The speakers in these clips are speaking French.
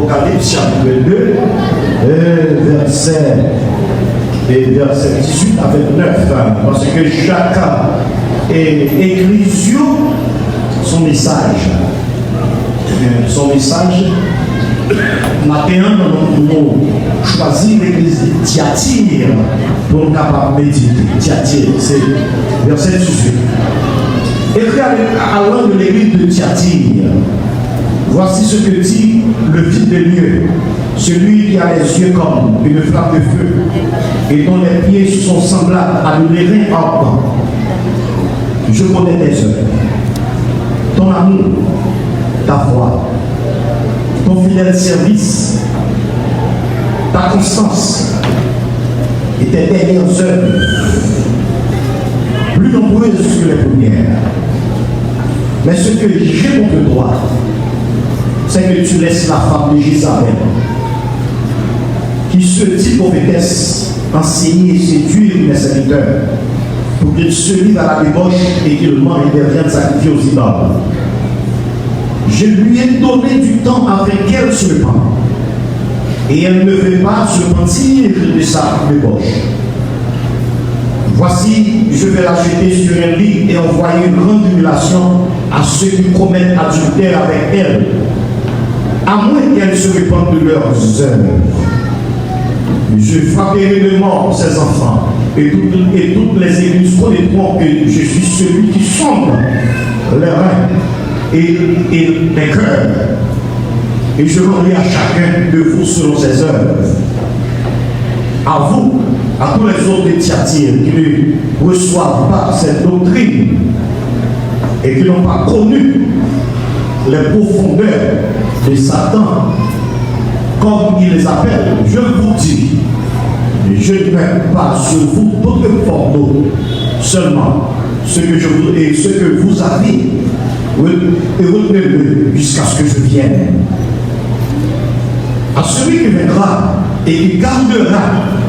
Apocalypse chapitre 2, verset 18 avec 9, parce que chacun écrit sur son message. Son message, maintenant, nous choisissons l'église de Thyatire pour nous capables de méditer. Thyatire, c'est verset 18. Écrit à l'an de l'église de Thyatire, voici ce que dit le Fils de Dieu, celui qui a les yeux comme une flamme de feu et dont les pieds sont semblables à de l'airain ardent. Je connais tes œuvres, ton amour, ta foi, ton fidèle service, ta constance et tes dernières œuvres, plus nombreuses que les premières. Mais ce que j'ai contre toi, c'est que tu laisses la femme de Jézabel, qui se dit prophétesse, enseigner et séduire mes serviteurs, pour qu'ils se livrent à la débauche et qu'ils mangent des viandes sacrifiées aux idoles. Je lui ai donné du temps afin qu'elle se repente, et elle ne veut pas se repentir de sa débauche. Voici, je vais la jeter sur un lit et envoyer une grande tribulation à ceux qui commettent adultère avec elle, à moins qu'elles se repentent de leurs œuvres. Je frapperai de mort ses enfants, et toutes les églises connaîtront que je suis celui qui sonde les reins et les cœurs, et je rendrai à chacun de vous selon ses œuvres. À vous, à tous les autres de Thyatire qui ne reçoivent pas cette doctrine et qui n'ont pas connu les profondeurs de Satan, comme il les appelle, je vous dis, je ne mets pas sur vous d'autres fardeaux, seulement ce que je vous et ce que vous avez, et retenez-le jusqu'à ce que je vienne. À celui qui viendra et qui gardera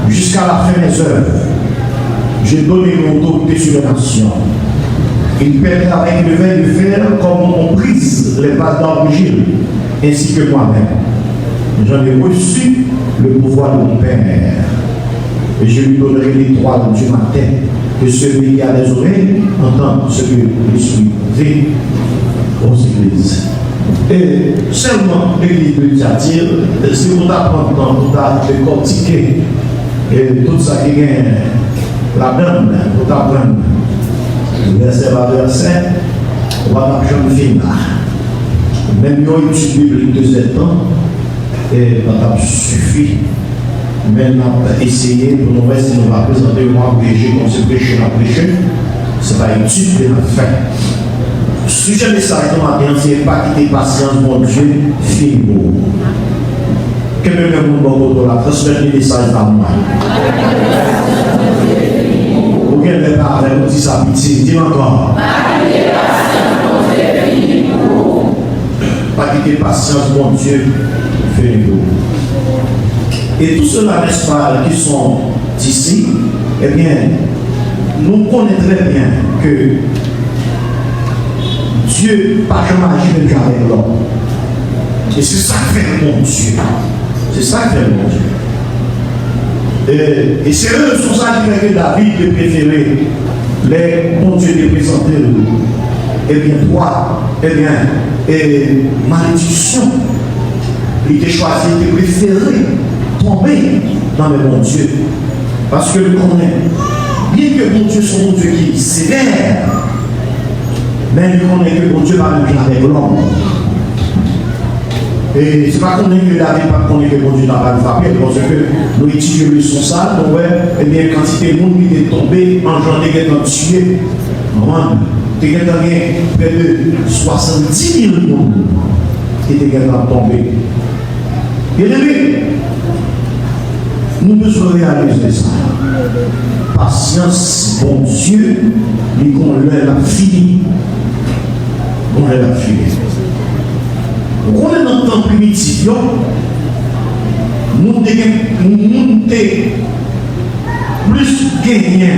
jusqu'à la fin des œuvres, j'ai donné mon autorité sur les nations. Il pètera avec le verre de fer comme on brise les vases d'argile, ainsi que moi-même. J'en ai reçu le pouvoir de mon Père. Et je lui donnerai l'étoile du matin, que celui qui a des oreilles entende ce que l'Esprit dit aux églises. Et seulement l'église de Thyatire, si vous apprenez pour décortiquer tout ça qui est la donne, pour apprendre verset par verset, on va marcher en film là. Même une étude biblique de 7 ans, et ça suffit. Mais on va essayer pour nous voir si on va présenter le mois prêcher comme ce prêcher à prêcher. Ce n'est pas une étude de la fin. Sujet message de matin, c'est pas quitter patience, mon Dieu, fini-vous. Que même mon la transmettre le message par moi. Pour qu'elle ne pas avec nous, dit sa pitié, dis encore. Pas quitter patience, mon Dieu, fini-vous. Et tout cela, n'est-ce pas, qui sont ici, eh bien, nous connaissons très bien que Dieu n'a jamais agi même avec l'homme. Et c'est ça que fait mon Dieu. C'est ça que fait mon Dieu. Et c'est eux, sur ça qui fait que David de préférer les bons dieux de présenter. Eh bien, toi, eh bien, malédiction, il t'a choisi de préférer tomber dans le bon Dieu. Parce que le connaît, bien que mon Dieu soit mon Dieu qui est sévère, mais il connaît que mon Dieu va même avec l'homme. Et c'est pas qu'on est que David, pas qu'on est que mon Dieu n'a pas le frappé, parce que nous étudions le son sale, donc ouais, eh bien, quantité de monde qui est tombé, engendré qui est tué, il y a près de 70 000 personnes qui étaient tombés. Bien aimé, nous devons réaliser ça. Patience, bon Dieu, mais qu'on l'a fini. On l'a fini. On est dans le temps primitif, nous devons plus gagner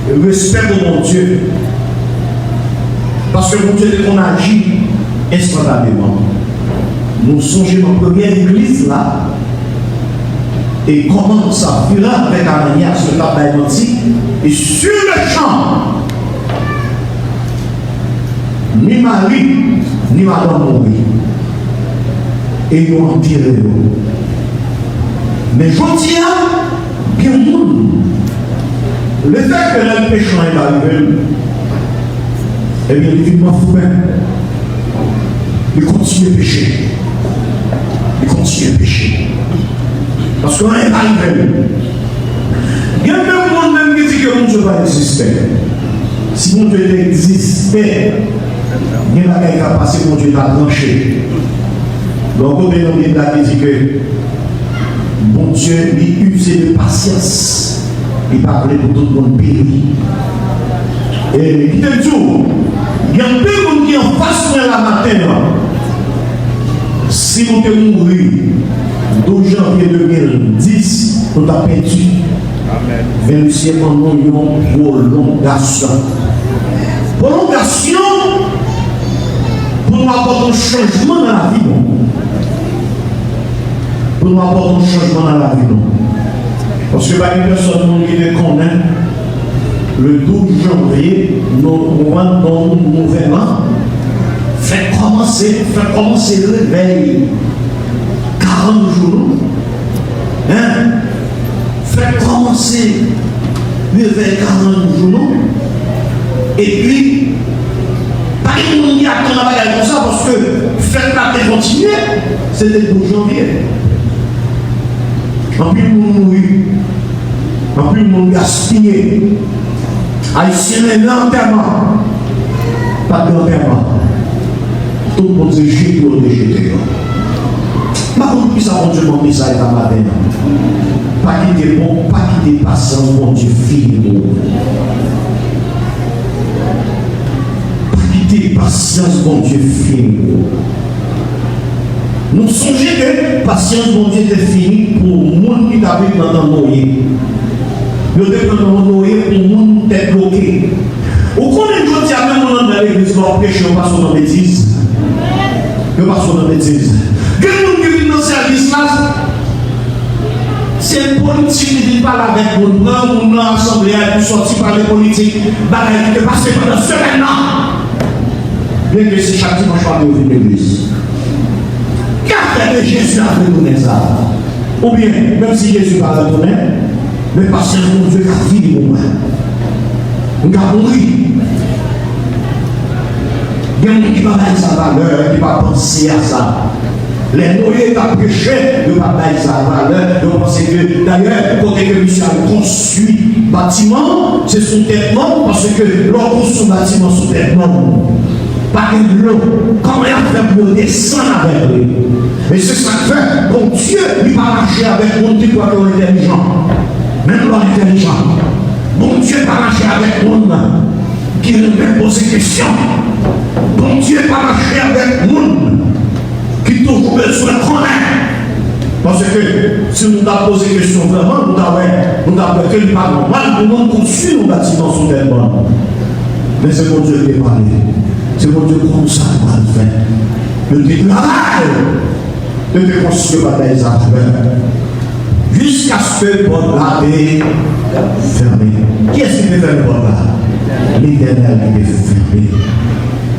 le respect de mon Dieu. Parce que mon Dieu, qu'on agit instantanément. nous songeons dans la première église là, et comment ça fut là avec Ananias, le tabac menti, et sur le champ, ni Marie, ni Madame mourir. Et ils ont tiré. Mais je dis à bien le monde, le fait que le péché est arrivé, eh bien, il m'a fou. Il continue à pécher. Il continue à pécher. Parce qu'on est arrivé. Il y a même monde même qui dit que mon Dieu va exister. Si mon Dieu existait, il y a quelqu'un qui a passé mon Dieu à trancher. Donc, on dit que bon Dieu lui usait de patience. Il parlait pour tout le monde péri. Et il te dit, il y a un peu de monde qui est en face de la matin. Si vous êtes mort, 12 janvier 2010, nous avons perdu. Mais nous sommes en prolongation. Prolongation pour nous apporter un changement dans la vie. Pour nous apporter un changement dans la vie. Parce que les personnes qui le connaissent, le 12 janvier, nous rentrons dans un mouvement. Fait commencer le réveil 40 jours. Hein? Fait commencer le réveil 40 jours. Et puis, pas de monde qui attend la bagarre comme ça parce que faites la continuer. C'était le 12 janvier. En plus, le monde mourir. En plus, le monde gaspillé. Haïtien, l'enterrement. Pas d'enterrement. Tout le monde s'est jeté ou rejeté. Ma contre, ça va Dieu mon message dans ma vie. Pas quitter bon, pas quitter patience, mon Dieu, fille. Pas quitter patience, mon Dieu, fille. Nous songeons que patience, mon Dieu, est finie pour le monde qui t'a vu dans le noyer. Nous devons nous noyer pour le monde qui est bloqué. Au cours de l'aujourd'hui, il y a même un dans l'église qui va pécher, on passe dans la bêtise. Je passe dans la bêtise. Que nous qui vivons dans ce service là, c'est une politique qui parle avec nous, nous dans l'assemblée, nous sortis par les politiques, bagaille qui passe pendant ce semaine-là. Bien que c'est chaque dimanche soir de l'église. Qu'a fait Jésus a retourné ça? Ou bien, même si Jésus va retourner, mais parce que mon Dieu a fini pour moi. On a mouru. Il y a des gens qui ne va pas sa valeur, qui ne va pas penser à ça. Les noyés qui ont péché, ils ne vont pas sa valeur. Ils vont penser que, d'ailleurs, quand monsieur a construit bâtiment, c'est son tellement, parce que l'on construit un bâtiment sous tellement. Pas de l'eau. Comment il a fait pour descendre avec lui? Et c'est ça que fait. Bon Dieu, il va marcher avec mon Dieu pour être intelligent. Même l'homme intelligent. Bon Dieu va marcher avec monde qui ne peut poser question. Bon Dieu va marcher avec monde qui toujours besoin de connaître. Parce que si nous avons posé question vraiment, nous avons fait le pas normal pour nous construire nos bâtiments sous terre. Mais c'est mon Dieu qui est parlé. C'est mon Dieu comme ça qu'on va le faire. Le travail de te construire bataille après. Jusqu'à ce que le porte là est fermé. Qui est-ce qui peut faire le porte là? L'Éternel qui peut fermer.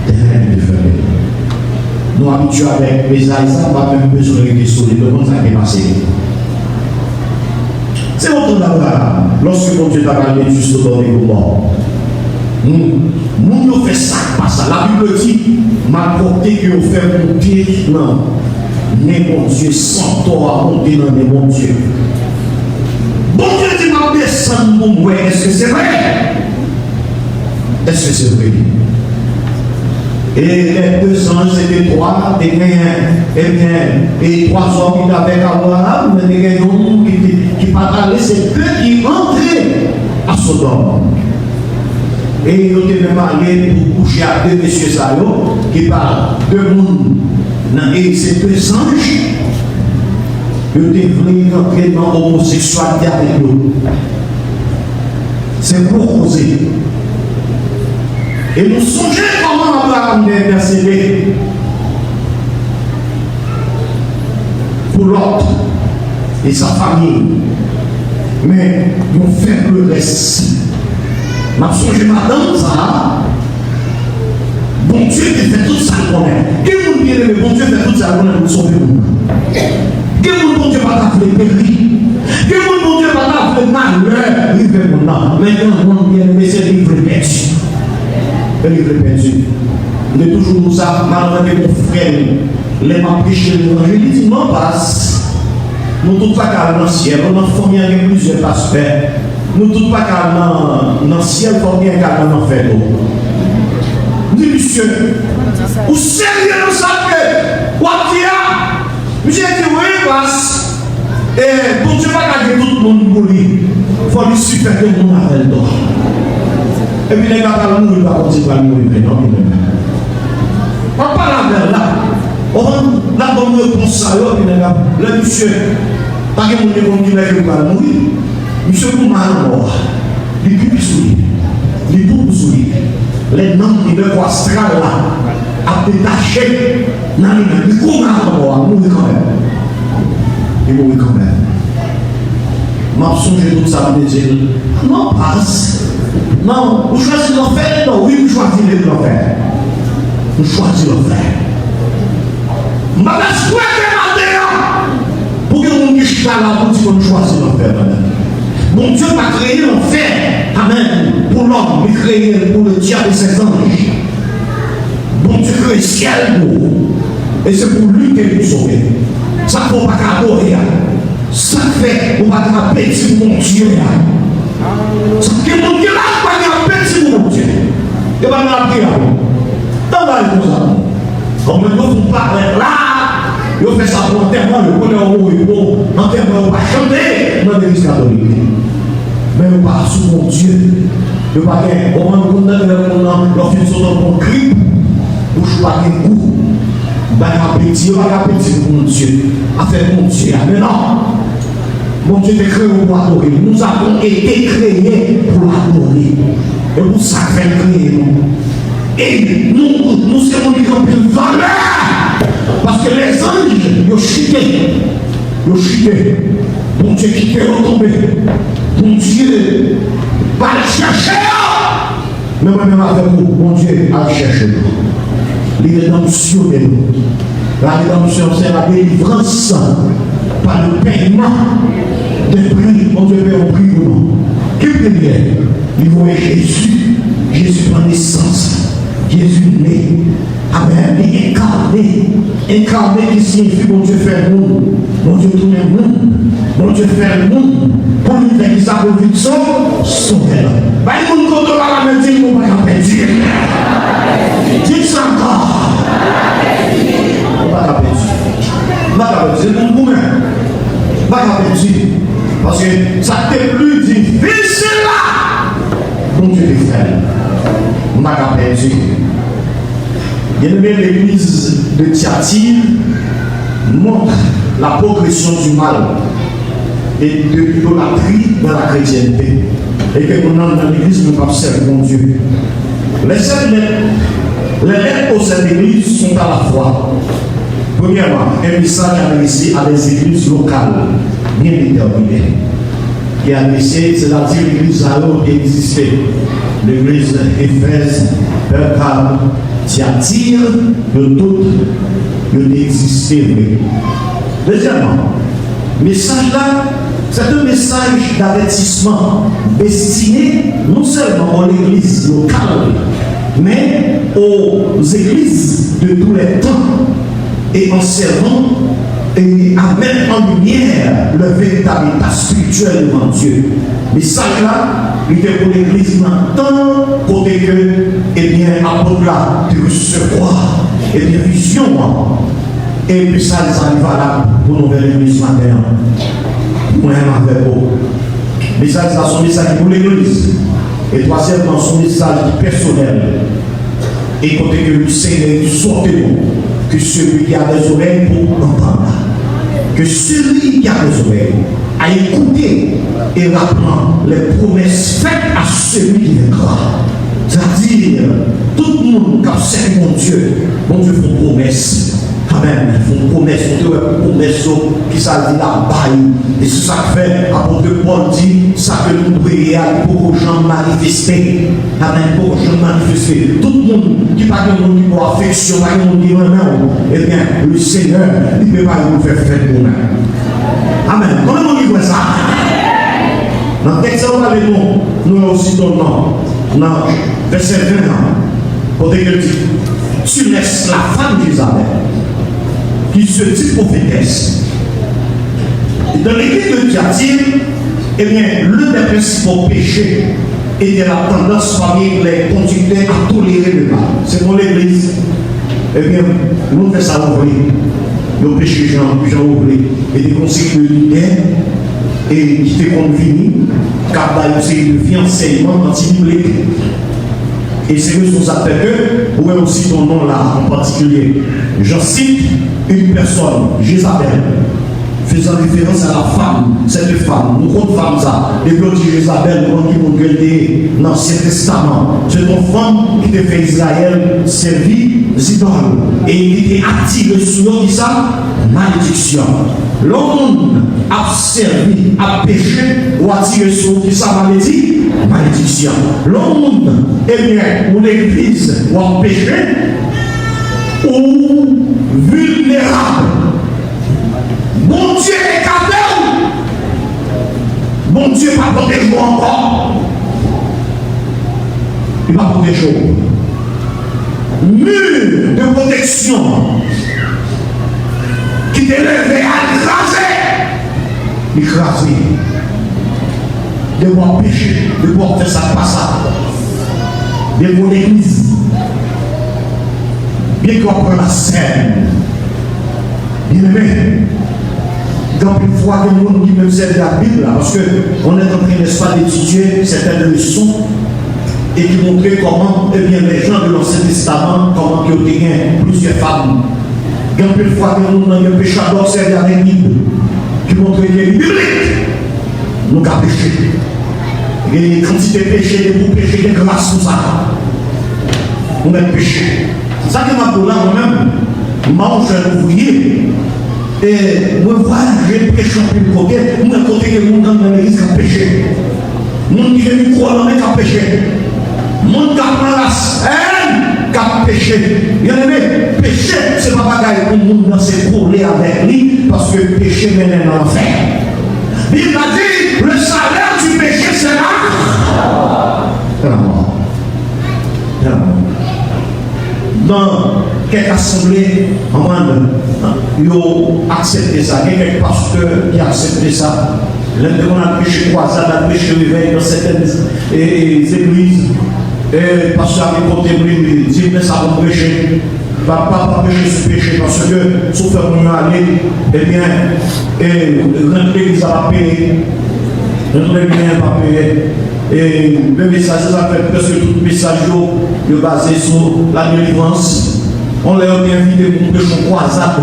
L'Éternel qui peut fermer. Nous habitués avec les Aïssa, pas même besoin de questions. Comment ça peut passer? C'est votre là. Lorsque mon Dieu t'a parlé juste au bord des morts. Nous fait ça, pas ça. La Bible dit, m'a porté que vous faites monter, non. Mais mon Dieu, sans toi à monter dans les mon Dieu. Bon Dieu dit, m'a descendu pour moi. Est-ce que c'est vrai? Est-ce que c'est vrai? Et les 2 anges, c'était 3, et 3 hommes qui avaient Abraham, mais des gens qui parlaient, c'est eux qui rentraient à Sodome. Et ils ont été même allés pour coucher à 2 messieurs Salo qui parlent de monde. Et ces 2 anges, ils ont été venus rentrer dans l'homosexualité avec nous. C'est pour causer. Et nous songeons comment Abraham est intercédé. pour l'autre et sa famille. Mais nous faisons le reste. Je me souviens madame ça. Bon Dieu fait tout ça pour nous. Quel monde bien aimé, bon Dieu fait tout ça pour nous sauver nous. Quel monde bon Dieu va t'appeler péri. Quel monde bon Dieu va t'appeler malheur. Livre mon nom. Maintenant, mon bien aimé, c'est livre perdu. Le livre perdu. Il est toujours comme ça, malgré mon frère, les m'a prêché l'évangile, il dit non, passe. Nous tous pas calmes dans le ciel, nous avons formé plusieurs aspects. Nous tous pas calmes dans le ciel, formé calmes dans l'enfer. Dis monsieur, vous sérieux dans ça que, monsieur dit oui, passe. Et pour Dieu pas garder tout le monde pour lui, il faut lui suffire que le monde appelle d'or. Et puis les gars, ils ne vont pas continuer à mourir, non, on parle vers là. On a bonne réponse à l'autre, le monsieur, pas que mon économie va mourir. Monsieur Kouman mort. Les pupilles souillées. Les poupes souillées. Les noms qui ne voient astral là, à détacher. Non, il Kouman mort, mourir quand même. Il mourit quand même. Je songe tout ça, me dire, non, passe. Non, vous choisissez l'enfer, non, oui, vous choisissez l'enfer. Vous choisissez l'enfer. Je vais souhaiter pour que mon qui là pour dire qu'on choisit l'enfer. Mon Dieu va créer l'enfer. Amen. Pour l'homme, il crée pour le diable et ses anges. Bon Dieu crée le ciel pour. Et c'est pour lui qu'il nous sauve. Ça ne faut pas adorer. Ça fait, on va être petit pour mon Dieu. Ça fait que mon Dieu là, on va être petit pour mon Dieu. Et va nous appeler à vous. Dans la réponse. Comme nous parlons là, ils fait ça pour enterrement, le bonheur au repos, enterrement, on va chanter dans l'église catholique. Mais on va sous mon Dieu. On va on va nous condamner leur fils sur notre cri, pour jouer pas un coup. On va appétit pour mon Dieu. À faire mon Dieu. Mais non, mon Dieu est créé pour adorer. Nous avons été créés pour adorer. Et pour ça qu'il créé nous. Et nous serons des grandes valeurs. Parce que les anges, ils ont chuté. Ils ont chuté. Bon Dieu qui peut retomber. Bon Dieu va le chercher. Mais moi-même avec vous, bon Dieu va le chercher. La rédemption de nous. La rédemption, c'est la délivrance par le paiement des prix. Bon Dieu paie un prix pour nous. Qui peut dire? Il voit Jésus. Jésus prend naissance. Jésus né, amen, et incarné qui signifie mon Dieu fait le monde, mon Dieu tourne le monde, mon Dieu fait le monde, pour lui faire sa conviction, sauver. Bah, il nous compte la même chose, on va pas dire. Dis ça encore. On va pas dire. C'est pour vous-même. On va pas dire. Parce que ça t'est plus difficile là. Mon Dieu est fait. On va pas dire. Bien aimé, l'église de Thyatire montre la progression du mal et de l'idolâtrie dans la chrétienté. Et que nous, dans l'église, nous observons mon Dieu. Les lettres aux sept églises sont à la fois, premièrement, un message adressé à des églises locales, bien déterminées. Qui est adressé, c'est-à-dire l'église alors qui existait. L'église d'Éphèse, Pergame, Thyatire, de toutes, de exister. Deuxièmement, message là, c'est un message d'avertissement destiné non seulement à l'église locale, mais aux églises de tous les temps et en servant et à mettre en lumière le véritable état spirituel devant Dieu. Mais ça là, il était pour l'église maintenant, côté que, eh bien, apôtre là, de recevoir, eh bien, vision. Et puis ça, les arrive là pour nous vers l'église matin. Moi-même avec vous. Mais ça, c'est son message pour l'église. Et troisièmement, son message personnel. Et côté que le Seigneur sortez-nous, que celui qui a des oreilles pour entendre, que celui qui a des oreilles a écouté et rappelant les promesses faites à celui qui vaincra. C'est-à-dire, tout le monde qui a servi mon Dieu fait une promesse. Amen. Ils font promesse, qui ça dit la baille. Et c'est ça que fait, apôtre Paul dit, ça que nous prions pour aux gens manifester. Amen, pour aux gens manifester. Tout le monde qui n'a pas de monde qui pour affection, pas de monde qui non, eh bien, le Seigneur, il ne peut pas nous faire faire pour nous. Amen. Comment on dit ça? Dans le texte, on va nous aussi donnons, dans verset 20, pour dire que tu laisses la femme d'Isabelle, qui se dit prophétesse. Dans l'église de Thyatire, eh bien, l'un des principaux péchés était la tendance parmi les conducteurs à tolérer le mal. C'est pour l'église. Eh bien, nous faisons ça ouvrir. Le péché Jean ouvrir. Et des conséquences militaires, et qui fait qu'on finit, car c'est le vie enseignement anti-biblique. Et c'est que ça fait que, ou aussi ton nom là en particulier, je cite une personne, Jézabel, faisant référence à la femme, cette femme, nous comptons femme ça, et puis on dit Jézabel, nous qui nous gueulons dans l'Ancien Testament. C'est une femme qui te fait Israël servir idoles, et il était attiré sur qui ça? Malédiction. L'homme a servi, a péché, ou attiré sur qui ça? Malédiction. L'homme, eh bien, ou l'église, ou a péché, ou vulnérable. Bon Dieu est capable. Bon Dieu va protéger encore. Il va protéger. Mur de protection qui t'élève à écraser. De voir pécher, de voir faire ça pas ça. De voir l'église. Bien qu'on prenne la scène. Bien aimé. Donc une fois que nous qui même sert de la Bible, parce qu'on est en train, n'est-ce pas, d'étudier certaines leçons et qui montraient comment, eh bien, les gens de l'Ancien Testament, comment ils ont gagné plusieurs femmes. Donc une fois que nous avons un péchador servi à la Bible, qui montre qu'il y a une biblique, nous avons péché. Il y a une quantité de péché, pour pécher, de grâce pour ça. Nous avons péché. C'est ça que m'a dit là moi-même, mange un ouvrier. Et moi, voilà, j'ai péché en plus côté, moi, côté que mon dans l'église qui a péché. Mon qui est micro dans qui a péché. Mon qui a pris la scène qui a péché. Bien aimé, péché, c'est pas bagaille pour mon dans ses coulées avec lui, parce que péché mène à l'enfer. Il m'a dit, le salaire du péché, c'est là. C'est la mort. C'est la mort. Dans quelques assemblées, ils ont accepté ça. Il y a quelques pasteurs qui ont accepté ça. L'un de nous a prêché croisade, a prêché réveil dans certaines églises. Et pasteur a côté lui dit, mais ça va prêcher. Pas prêcher ce péché parce que, sauf que nous aller, eh bien, l'église va payer. Notre église va payer. Et le message, ça fait presque tout le message est basé sur la délivrance. On l'a invité pour prêcher une croisade.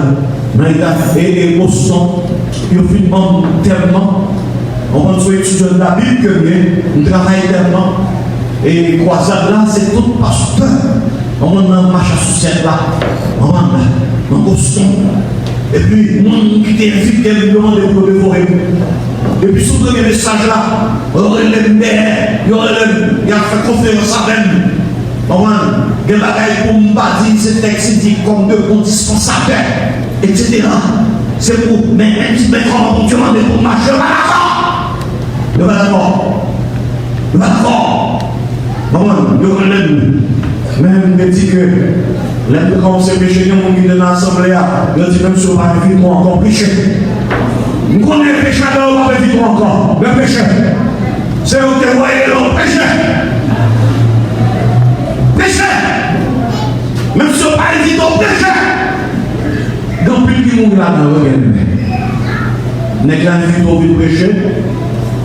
Et au son, il fait tellement. On va nous étudier de la Bible que bien, on travaille tellement. Et croisade là, c'est tout pasteur. On va marcher à sous là. On va au son. Et puis, nous qui t'invite, nous demandons pour dévorer. Et puis, sous le premier message là, il y aurait le maire, il y a fait conférence avec nous. Il y a des bagailles pour me dire, ce texte dit comme de bons dispensables, etc. C'est pour, mais même si comment pour demander pour marcher, je ne vais pas d'accord. Je ne vais pas d'accord. Même me dit que l'un quand on s'est péché, il y a un qui est dans l'assemblée, il dit même si on va vivre encore péché. Nous connaissons le péchador, on va vivre encore. Le péché. C'est où tu vois le péché. Péché. Même si on va vivre au péché. Donc, plus de monde là dans le regard. N'est-ce pas vivre au péché?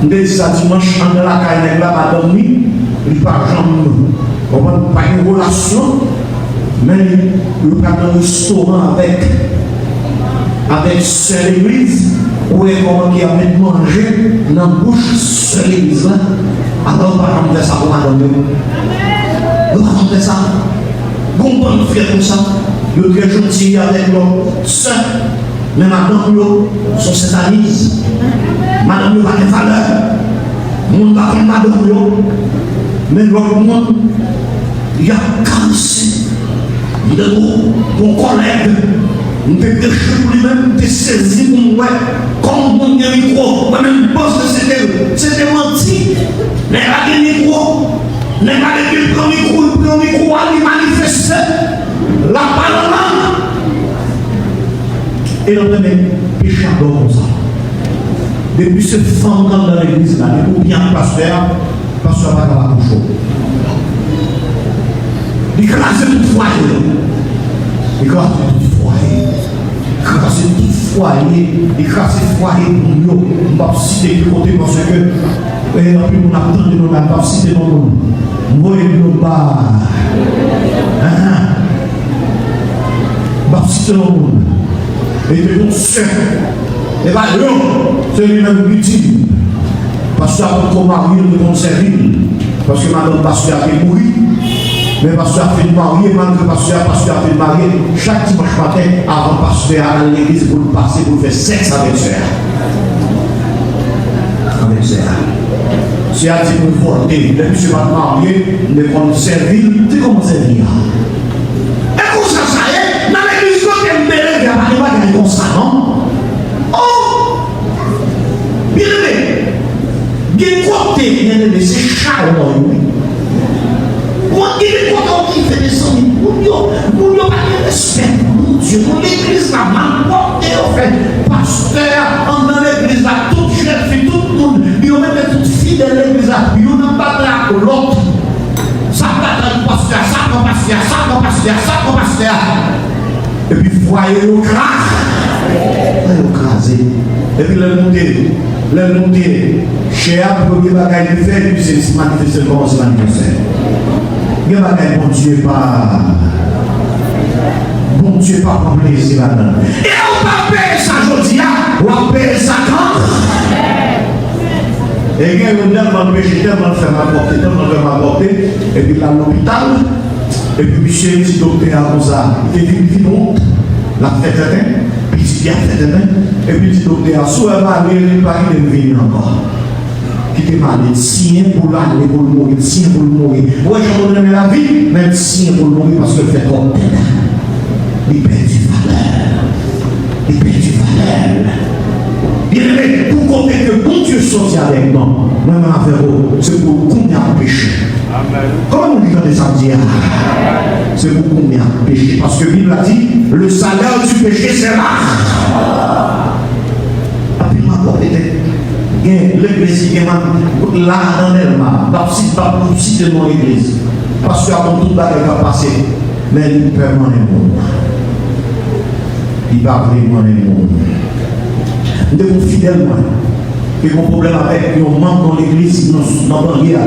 On dit ça dimanche, en la caille, n'est-ce pas dormi. Il n'y a pas une relation, mais il n'y a pas un restaurant avec seule église, où est comment qui a mis manger dans la bouche seule église là. Alors, par exemple, ça pour madame. Nous allons faire ça. Bon, on fait comme ça. Ils sont très gentils avec leurs soeurs. Mais madame, ils sont satanistes. Madame, ils n'ont pas de valeur. Mon pas comme madame, mais l'autre monde, il a cassé. Il a mon collègue. On peut prêcher pour lui-même, on peut saisir pour moi. Comme mon micro, moi-même, je pense que c'était menti. Mais là, il y a un micro. Les malades qui prennent le micro, ils manifestent la parole. Et l'on a des pécheurs comme ça. Depuis ce femme dans l'église, là, ou bien pasteur n'a pas capable de chaud. Il crase tout foyer. Il crase tout foyer. Il crase tout foyer. Il crase tout foyer pour nous. On va citer du côté parce que, et en plus, on a entendu, on n'a pas cité non plus. Voyez le bas. Baptiste le monde. Et de ton sein. Et bien, c'est lui-même utile. Parce que pour marier le monde servile. Parce que madame pasteur a mouru. Mais pasteur a fait marier, malgré pasteur a fait marier. Chaque dimanche matin, avant pasteur à l'église pour le passer, pour faire sexe avec sœur. Avec sœur. Si elle dit pour voter, le monsieur va marier, il va prendre servir, tu comment servir. Et comme ça, ça y est, dans l'église, quand elle me dit, il n'y a pas de comme ça, non? Oh! Bien aimé, bien côté, bien aimé, c'est charmant, oui. Moi, il est content qu'il fait des sons, nous n'avons pas de respect, mon Dieu, mon église là, ma porte est offerte, pasteur, dans l'église là, toute jeune fille, tout le monde, ils ont même toute fille de l'église là, ils n'ont pas de l'autre. Ça va être pasteur, ça va pasteur, ça va pasteur, ça va pasteur. Et puis, voyez le crase. Et puis, le monter, cher, pour que les bagages de faire, puis c'est se manifester comment se manifester. Il y a des bon Dieu pas. Bon Dieu pas pour plaisir là-dedans. Et on va payer ça aujourd'hui, on va payer ça quand? Et il y a tellement de péché, tellement de faire m'apporter, et puis là, l'hôpital, et puis monsieur, le petit docteur a comme ça, il fait une vidéo, la fête est puis il a fait et puis le petit docteur a soit malgré il pas de venir encore. Qui est malade, sien pour l'aller, pour le mourir, sien pour le mourir. Moi, je donne la vie, même sien pour le mourir parce que le fait trop. Il perd du valeur. Il perd du valeur. Bien aimé, pour compter que bon Dieu sorti avec nous, même affaire, c'est pour combien de péchés. Comment on dit dans les samedis? C'est pour combien de péchés. Parce que la Bible a dit, le salaire du péché, c'est là. Après, ma peut-être. L'église qui est là dans l'Elma, pas citer mon église. Parce qu'avant tout, il va passer. Mais il peut vraiment les mots. Il va vraiment les mots. Nous sommes fidèles, et mon problème avec nous manque dans l'église, nous n'avons rien.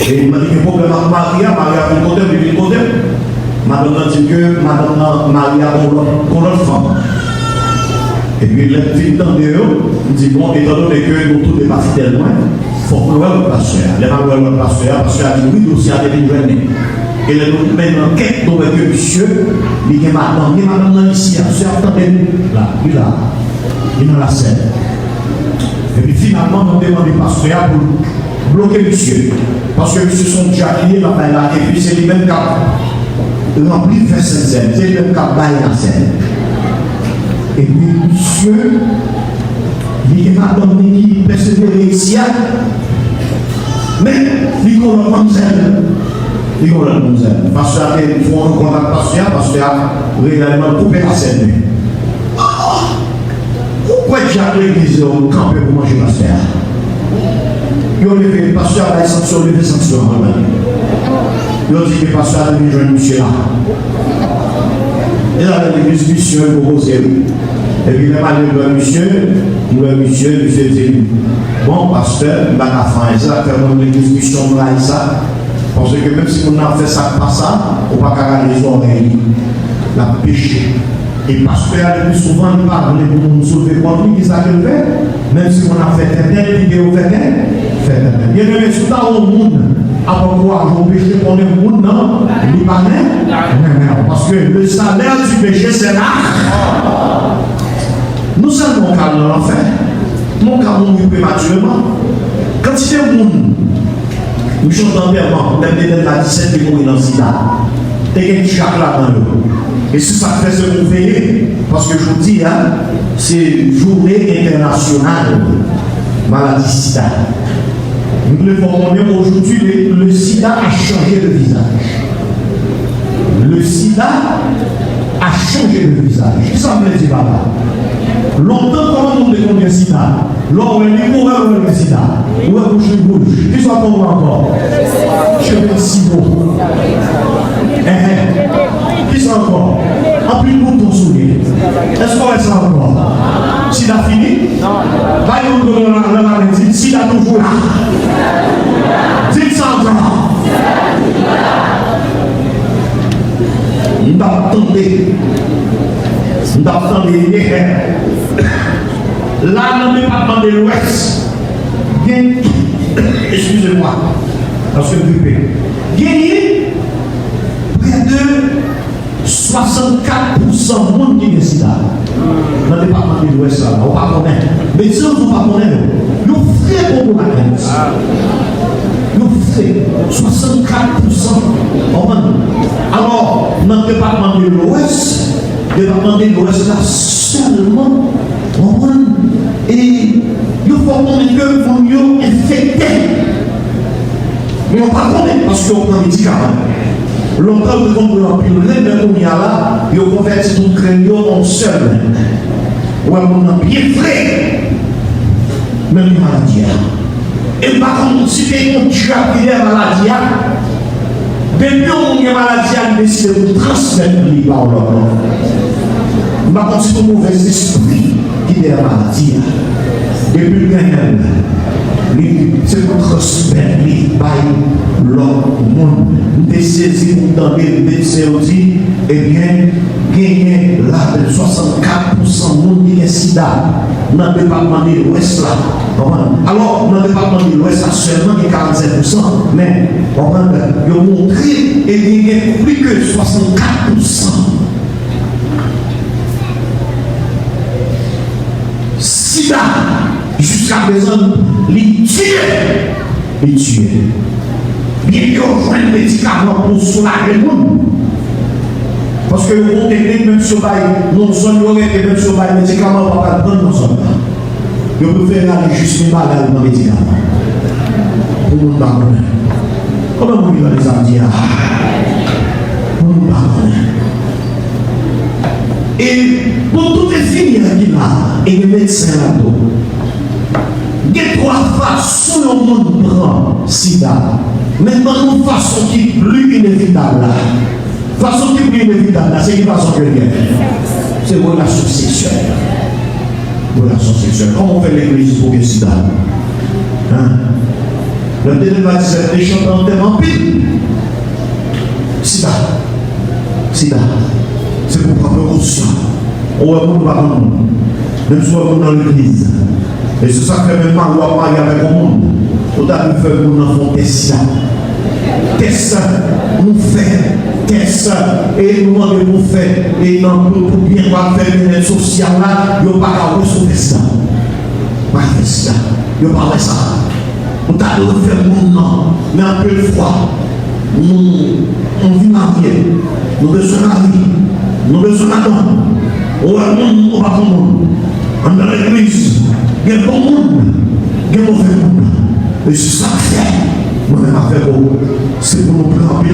Et il m'a dit que le problème avec Maria a fait le côté, il côté. Madame a dit que Madame Maria a l'autre femme. Et puis, les filles dans les hauts, dit bon, étant donné que nous tous les pas fidèles, il faut que nous voyons le pasteur. Les gens voient le pasteur, parce qu'il a dit oui, nous aussi avec une journée. Et les autres, maintenant, qu'est-ce que monsieur, il est maintenant ici, là, il est dans la scène. Et puis finalement, on demande au pasteur pour bloquer monsieur. Parce que monsieur sont déjà liés, là, et puis c'est lui-même qui a rempli vers cette scène, c'est lui-même qui a baillé la scène. Et puis, monsieur, il est madame qui persévère ici, mais il est comme un zèle. Il est comme un zèle. Parce qu'il faut un contact pasteur, parce qu'il a réellement coupé la scène. Pourquoi Jacques l'église au campé pour manger pasteur? Il a levé le pasteur à la sanction, levé sanction. Il a dit que le pasteur a devenu jeune monsieur là. Et là, l'église monsieur pour poser. Et puis, il m'a dit, monsieur dit, bon, pasteur, il va faire ça, faire l'église mission de ça. Parce que même si on a fait ça, pas ça, on va pas garder les oreilles, la péché. Et pasteur, le plus souvent, il parle pour nous sauver contre lui, qui ça qu'il fait, même si on a fait tel, il a fait tel. Bien aimé, tout dans le monde, après quoi, je péché pour le monde, non? Il n'est pas né. Non, parce que le salaire du péché, c'est là. Nous sommes mon cas dans l'enfer. Mon cas mourir prématurément. Quand il y a un monde, nous chantons vraiment, même des la 17 qui mourir dans le sida. Il y a un chaque là dans l'eau. Et si ça fait ce que vous veillez, parce que je vous dis, hein, c'est journée internationale maladie sida. Nous devons comprendre aujourd'hui, le sida a changé de visage. Le sida a changé de visage. Qu'est-ce que ça veut dire là? Longtemps, comment on découvre le sida? Lors où il est mort, le sida. Où est bouche bouche? Qu'est-ce qu'on comprend encore? Je vais si beau. Qu'est-ce qu'on encore? En plus de ton sourire. Est-ce qu'on va ça encore? S'il a fini? Non. Pas une autre s'il a toujours là. Dites ça encore. Nous t'attendez. Nous t'attendez. Là, dans le département de l'Ouest, excusez-moi, parce que je peux gagner près de 64% de monde qui est sida. Dans le département de l'Ouest, on ne pas connaître. Mais si on ne pas connaître, nous ferons pour la crise. Nous ferons 64%. Alors, dans le département de l'Ouest, là seulement, et il faut qu'on ait que vous mieux infecté. Mais on ne pas connaître parce qu'on prend des médicaments. Longtemps, nous avons pris le mais on y a là, ils ont converti tout le crâne en seul. On a bien frais. Même les maladies. Et par contre, si tu es un tueur qui est maladie, depuis qu'on a maladie, on décide de transmettre les par l'autre. Par contre, c'est un mauvais esprit qui est maladie. Depuis le c'est pour transmettre les par l'autre monde. Des saisies dans les médecins dit, eh bien, gagner là de 64% de monde qui est sida dans le département de l'Ouest là. Alors, dans le département de l'Ouest, seulement 45%, mais ils ont montré et il y a plus que 64%. Sida, jusqu'à présent, les tuer. Bien qu'ils ont un médicament pour soulager le monde. Parce que le monde est même sur non seulement et même sur le médicament, on ne va pas prendre dans son temps. Je préfère aller juste malade dans le médicament. Pour nous pardonner. Comment vous vivez les amdias? Pour nous pardonner. Et pour tout est fini là, et les médecins là-dedans. Il y a trois façons dont le monde prend sida. Maintenant, une façon qui est plus inévitable. Façon qui est plus inévitable, c'est une façon que il y a. C'est relation sexuelle. Relation sexuelle. Comment on fait l'église pour le sida? Le téléviseur des chantants en pile. Sida. C'est pour prendre conscience. On va prendre par nous. Même si on est dans l'église. Et c'est ça que même pas on va parler avec le monde. On a dû faire pour nous enfants test. Test, nous fait test. Et nous demandons pour faire. Et pour bien faire une sociale là, il n'y a pas qu'à recevoir ça. Pas ça. Il n'y a pas ça. On a dû faire mon nom. Mais un peu de foi. On vit marié. Nous besoin mari. Nous besoin d'homme. On va pas le monde. On dans l'église. Il y a bon monde, il y a mauvais monde. Et c'est ça que fait. Moi-même, c'est pour nous prendre de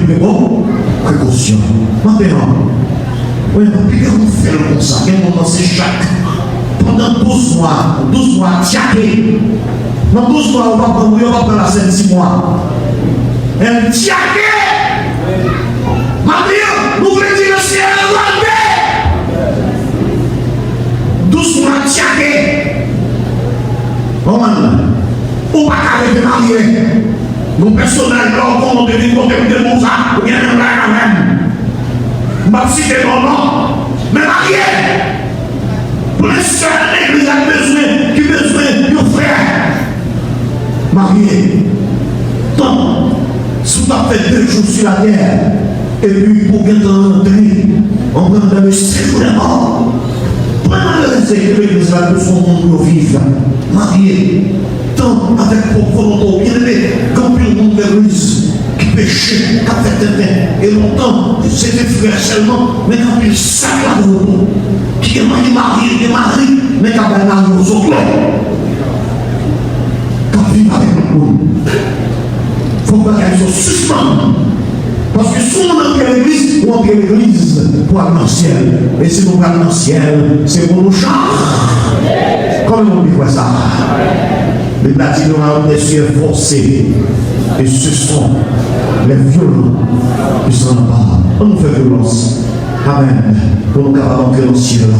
précaution. Maintenant, oui, on fait comme ça. Il y a un moment, c'est chaque. Pendant 12 mois, tiaké. Dans 12 mois, on va prendre la scène 6 mois. Un tiaké! Marie, nous voulons dire le ciel est 12 mois, tiaké! On va arrêter de marier. Nos personnages, on va devenir de Moussa, ou bien de même. On va citer mon nom, mais marié. Pour les seuls, l'église a besoin de frère. Marié. Donc, Si vous avez fait 2 jours sur la terre, et puis pour bien entrer, on prend dans le cercle de mort. Prenez le respect de l'église là, de son monde pour vivre, marié, tant avec pour volonté, bien aimé, quand plus le monde de l'église qui péchait, qui a fait tétin, et longtemps, c'était frère seulement, mais quand il sacre de l'autre, qui est marié, mais qui a bien marié aux autres. Quand il vit avec le monde, il faut pas qu'elle soit suspendue. Parce que si on entre l'église, on entre l'église pour aller dans le ciel. Et si on va dans le ciel, c'est pour nos chars. Comment on dit quoi ça? Les bâtiments ont des cieux forcés. Et ce sont les violents qui sont là-bas. On nous fait violence. Amen. Pour nous capables d'entrer dans le ciel.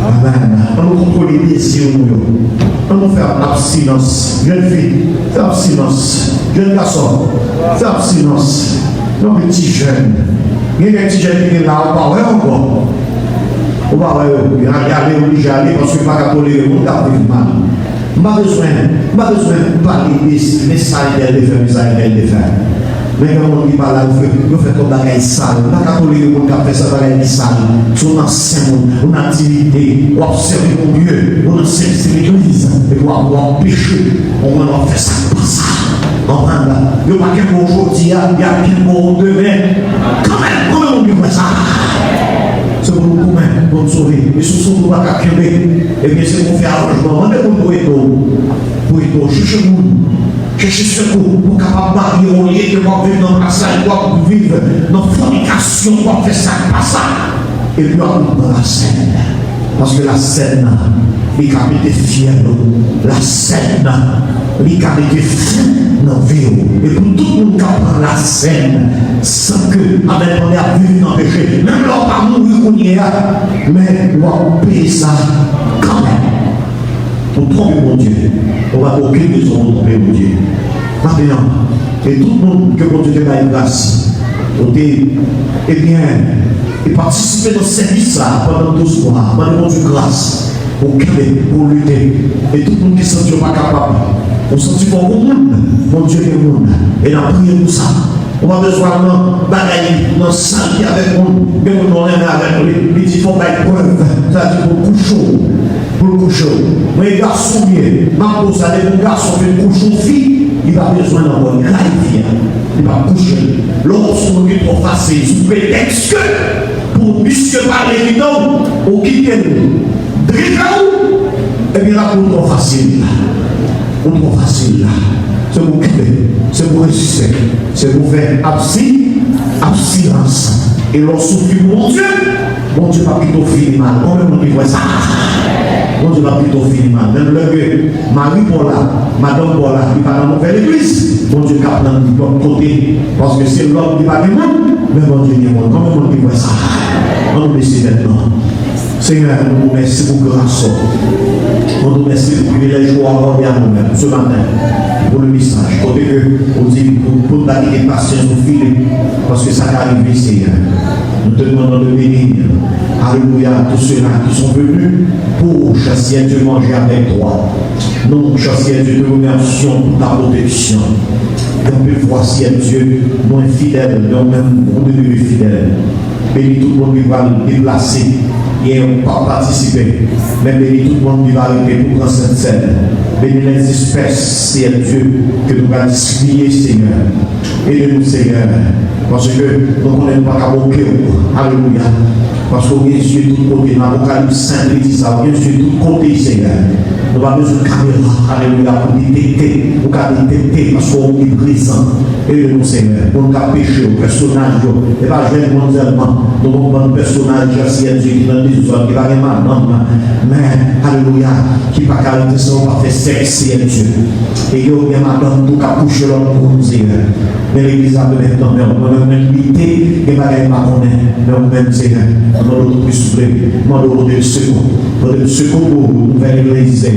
Amen. On nous contrôle les désirs. On nous fait abstinence. Jeune fille, fais abstinence. Jeune garçon, fais abstinence. Non, petit jeune. Il y a des petits jeunes qui sont là, on va voir encore. On va voir, il y a obligé à aller parce que je ne peux pas tolérer le monde qui a pris mal. Je n'ai pas besoin de parler des messages de faire, messages de faire. Mais quand on dit par là, on fait comme des sales. On n'a pas tolérer le monde qui a fait ça dans les salles. On a saint, on a activité, on observe mon Dieu, on a service de l'église, et on a péché, on a fait ça comme ça. Il n'y a pas qu'un mot aujourd'hui, il y a qu'un mot demain. Comment on dit ça? C'est pour nous commun, pour nous sauver. Et si on ne va pas camper, eh bien c'est pour faire arrangement. On est pour être chercher secours, pour capable marier au lieu de voir vivre dans la salle, pour vivre dans la fornication, pour faire ça, pas ça. Et puis on dans la scène. Parce que la scène, il a été fier. La scène, il a été fou dans la vie. Et pour tout le monde qui prend la scène, sans que, avec on est à vivre dans le péché, même là, on va mourir qu'on y est, mais on va payer ça quand même. Pour tromper mon Dieu, on va aucune raison pour tromper mon Dieu. Maintenant, et tout le monde que mon Dieu a une grâce, eh bien, et participer dans ce service-là pendant 12 mois, pendant mon Dieu grâce, pour lutter. Et tout le monde qui ne se sent pas capable, on se sent pour le monde, mon Dieu est le monde. Et on a prié pour ça. On va besoin de bagailler dans le sang avec nous, mais on est avec lui. Il dit qu'il faut faire preuve, c'est-à-dire pour le couchon. Pour le couchon. Mais les garçons, ma pose à des garçons fait le couchon fille, il va besoin d'avoir une graille. Il va coucher. Lorsqu'on est trop facile, sous prétexte que pour monsieur parler du nom, on quitte nous. Dricao, et bien là, pour trop facile. Pour trop facile. C'est pour quitter, c'est pour résister, c'est pour faire abstinence. Et lorsqu'on fait mon Dieu va plutôt finir mal. Comment on dit ça? Mon Dieu va plutôt finir mal. Même le Marie Paula, Madame Paula, qui va dans l'église, mon Dieu va prendre de l'autre côté. Parce que c'est l'homme qui va du monde, mais mon Dieu est monde. Comment on dit ça? On nous laisse maintenant. Seigneur, nous vous remercions pour grâce. On nous remercie pour le privilège de accorder à nous-mêmes ce matin pour le message. Côté que on dit pour nous donner des patience au fil, parce que ça arrive, Seigneur. Nous te demandons de bénir. Alléluia, tous ceux-là qui sont venus pour chasser Dieu manger avec toi. Nous, chasser Dieu, te remercions pour ta protection. Et on peut voir si Dieu, moins fidèle, nous-mêmes, on devient fidèle. Bénis tout le monde qui va nous déplacer et on ne peut pas participer. Mais bénis tout le monde qui va arriver pour prendre cette scène. Bénis les espèces, c'est Dieu, que nous allons discipliner, Seigneur. Aidez-nous, Seigneur. Parce que nous ne connaissons pas qu'à moquer. Alléluia. Parce qu'on est sur tout côté. Dans l'Apocalypse 5, il dit ça. On est sur tout côté, Seigneur. Nous avons besoin de caméra. Alléluia. Pour détecter. Pour détecter. Parce qu'on est présent. Aidez-nous, Seigneur. Pour nous pécher au personnage. Et pas jouer mondialement. Nous avons un personnage qui est Dieu qui est dans les hommes, qui va aller mal. Mais, Alléluia. Qui ne va pas arrêter ça. On va faire sexe, c'est Dieu. Et il y a madame tout cas coucher l'homme pour nous, Seigneur. Mais l'église a maintenant, mais on peut même limiter. Et pas aller mal, mais on même, Seigneur. demandons de plus souffler, demandons de secours. Pour secours pour nous vers l'église,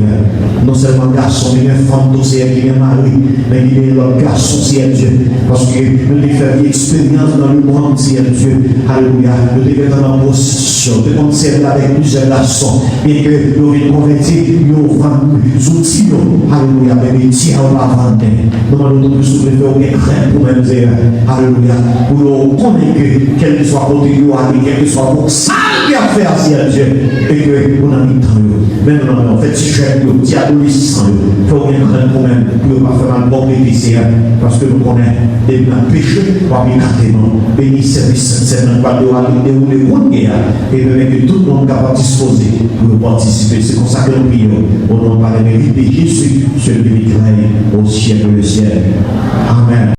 non seulement garçon, mais femme, dossier qui est mari, mais il est l'autre garçon, c'est Dieu. Parce que nous devons faire une expérience dans le monde, c'est Dieu. Alléluia. Nous devons être dans la position de concert avec plusieurs garçons. Bien que nous devons convertir, nous vendons des outils. Alléluia. Mais les tiens, on va vendre. Nous demandons de souffler, faire aucune crainte pour même dire. Alléluia. Pour nous connaître que, quel que soit côté de nous, quel que soit pour ça qui a fait à Dieu. Et que nous avons mis dans nous. Maintenant, en fait, si je suis diabolisant, il faut bien craindre pour même, pour ne pas faire un bon bénéficiaire. Parce que nous connaissons des péchés, pour appliquer nous. Béni service, c'est un pas de dérouler une guerre. Et de mettre que tout le monde capable de disposer pour participer. C'est comme ça que nous prions. Au nom de la mérite de Jésus, celui qui règne au ciel et le ciel. Amen.